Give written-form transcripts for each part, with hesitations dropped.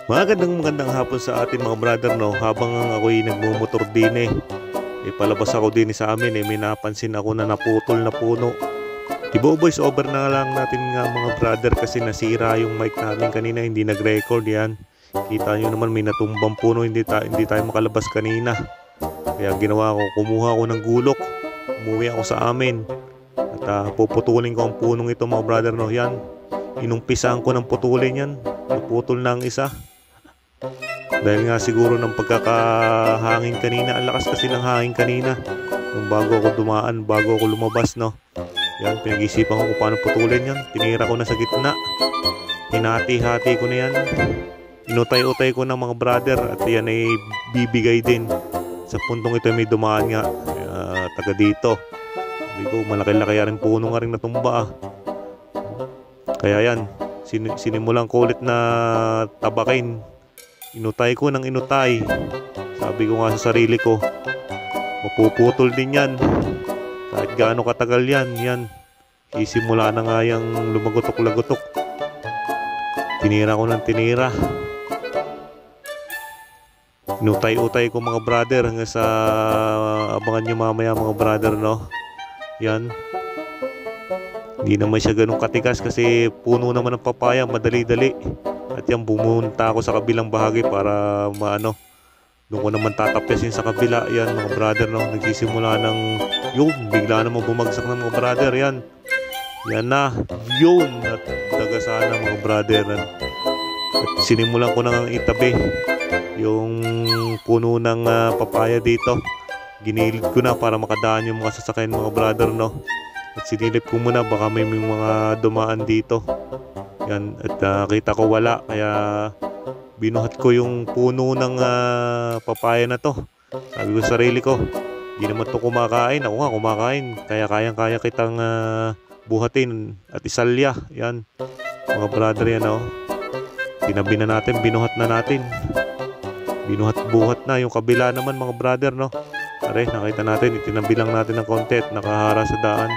Magandang hapon sa atin mga brother, no. Habang ako'y nagmumotor din palabas ako din sa amin may napansin ako na naputol na puno. Ibo-voice over na lang natin nga mga brother kasi nasira yung mic namin kanina, hindi nag-record yan. Kita nyo naman may natumbang puno, hindi tayo makalabas kanina. Kaya ginawa ko, kumuha ako ng gulok, umuwi ako sa amin at puputulin ko ang punong ito mga brother, no. Yan, inumpisahan ko ng putulin yan, naputol na ang isa. Dahil nga siguro ng pagkakahangin kanina, ang lakas kasi ng hangin kanina nung bago ako lumabas, no. Yan, pinag-isipan ko kung paano putulin yan. Tinira ko na sa gitna, hinati-hati ko na yan, inutay-utay ko ng mga brother, at yan ay bibigay din sa puntong ito. May dumaan nga taga dito, sabi ko malaki-laki rin puno nga rin natumba Kaya yan, sinimulan ko ulit na tabakin. Inutay ko ng inutay. Sabi ko nga sa sarili ko, mapuputol din yan kahit gaano katagal yan. Isimula na nga yung lumagutok-lagutok. Tinira ko ng tinira, inutay-utay ko mga brother, hanggang sa abangan nyo mamaya mga brother, no. Yan, hindi naman siya ganun katigas kasi puno naman ng papaya, madali-dali. At yan, bumunta ako sa kabilang bahagi para doon ko naman tatapyasin sa kabila. Yan mga brother, no, nagsisimula ng bigla naman bumagsak ng mga brother. Yan na at dagasa na mga brother. At sinimulan ko nang itabi yung puno ng papaya dito. Ginilid ko na para makadaan yung mga sasakyan mga brother, no. At sinilip ko muna, baka may mga dumaan dito. Yan, at kita ko wala, kaya binuhat ko yung puno ng papaya na to. Sabi ko sa sarili ko, hindi naman to kumakain. Ako nga kumakain, kaya kayang-kaya kitang buhatin at isalya. Yan mga brother, yan, oh. Tinabi na natin, binuhat na natin. Binuhat-buhat na yung kabila naman mga brother, no. Aray, nakita natin, itinabi lang natin ng konti at nakahara sa daan.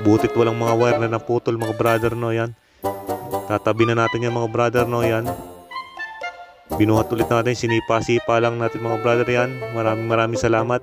Butit walang mga wire na naputol mga brother, no. Yan, tatabi na natin yan mga brother, no. Yan, binuhat ulit natin, sinipa-sipa lang natin mga brother. Yan, maraming salamat.